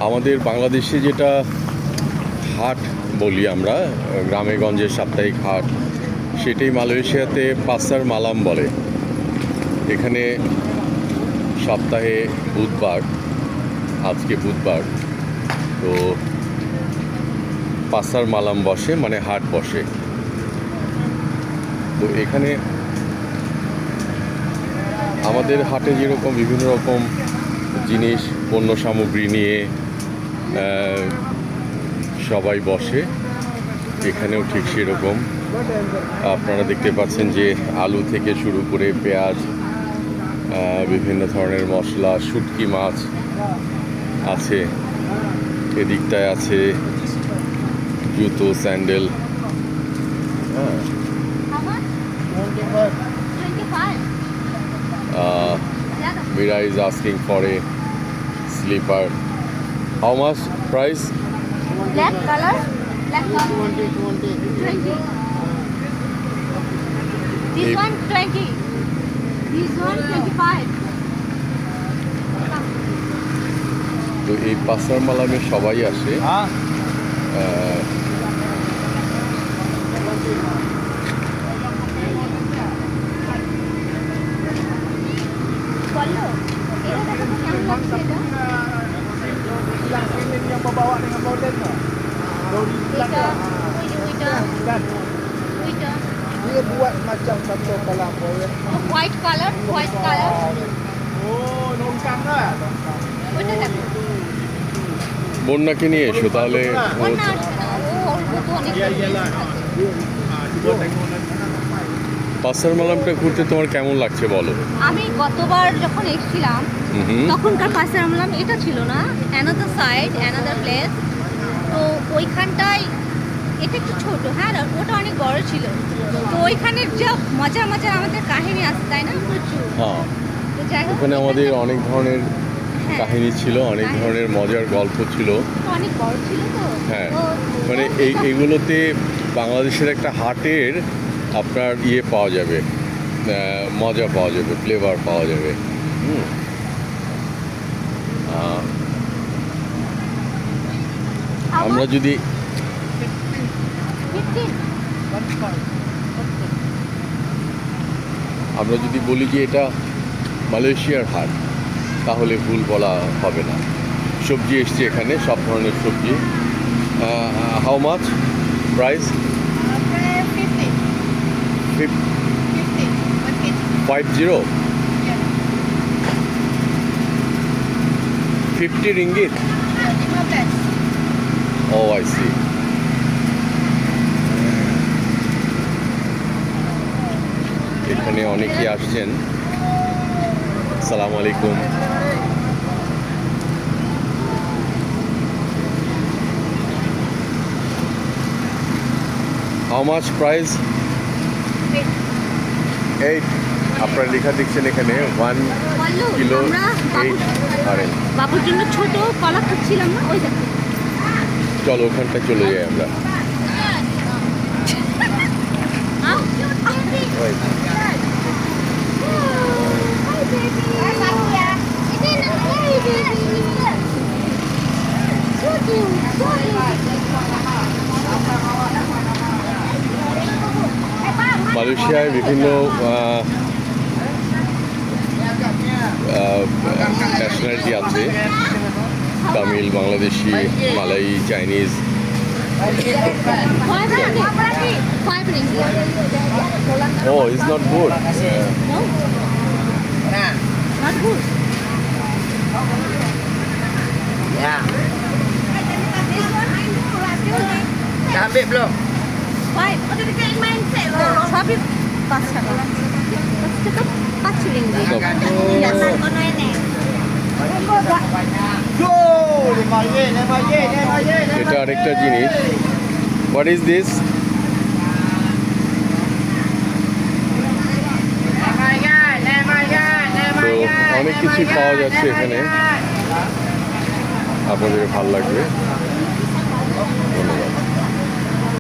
আমাদের বাংলাদেশে যেটা হাট বলি আমরা, গ্রামে গঞ্জের সাপ্তাহিক হাট, সেটাই মালয়েশিয়াতে পাসার মালাম বলে। এখানে সপ্তাহে বুধবার, আজকে বুধবার, তো পাসার মালাম বসে, মানে হাট বসে। তো এখানে আমাদের হাটে যেরকম বিভিন্ন রকম জিনিস, পণ্য সামগ্রী নিয়ে সবাই বসে, এখানেও ঠিক সেরকম। আপনারা দেখতে পাচ্ছেন যে আলু থেকে শুরু করে পেঁয়াজ, বিভিন্ন ধরনের মশলা, শুটকি মাছ আছে। এদিকটায় আছে জুতো, sandal. Mira is asking for a slipper. How much price? Black color? Black color? 20. This one 20. This one 25. তো এই পাসার মালামে সবাই আসে। বলো এটা দেখো তো কেমন লাগছে এটা? Yang membawa dengan model tu. এটা ওইটা Dia buat macam satu kolam boleh. White colour Oh, longkang lah. ওইটা দেখো বন্যাকে নিয়ে এসো তাহলে। বন্যা আসবে না, ও ওর মতো অনেক Iyalah. Cuba tengok nanti. পাসার মালামটা ঘুরতে তোমার কেমন লাগছে বলো? আমি গতবার যখন এসেছিলাম তখনকার পাশে আমলাম এটা ছিল না, অ্যানাদার সাইড, অ্যানাদার প্লেস। তো ওইখানটায় এটা একটু ছোট, হ্যাঁ, আর ওটা অনেক বড় ছিল। তো ওইখানের যা মজার আমাদের কাহিনী আছে, তাই না, প্রচুর। হ্যাঁ, তো যাই হোক, ওখানে আমাদের অনেক ধরনের হ্যাঁ, কাহিনী ছিল, অনেক ধরনের মজার গল্প ছিল। অনেক বড় ছিল তো। হ্যাঁ, তো মানে এইগুলোতে বাংলাদেশের একটা হাটের আপনার পাওয়া যাবে, মজা পাওয়া যাবে, ফ্লেভার পাওয়া যাবে। আমরা যদি 15 বলি যে এটা মালয়েশিয়ার হাট, তাহলে ভুল বলা হবে না। সবজি এসছে এখানে, সব ধরনের সবজি। How much price? 50 50 ringgit. Oh, I see. এখানে অনেকেই আসছেন। আসসালামু আলাইকুম। How much price? 8. আপনার লেখা দেখছেন এখানে 1 কিলো 8 অরেঞ্জ। বাবুর জন্য ছোট কলা খাচ্ছিলাম না, ওই দেখো। চলো ওখানটায় চলে যাই আমরা। মালয়েশিয়ায় বিভিন্ন ন্যাশনালিটি আছে, তামিল, বাংলাদেশি, মালাই, Chinese. Oh, it's not good. No, not good. Ya. Dah ambil belum? Why? সবই 5 টাকা। 5 ringgit. Biasa kono ini. Go! 5 yen. এটা আরেকটা জিনিস। What is this? তো অনেক কিছু পাওয়া যাচ্ছে এখানে, আপনাদের ভালো লাগবে।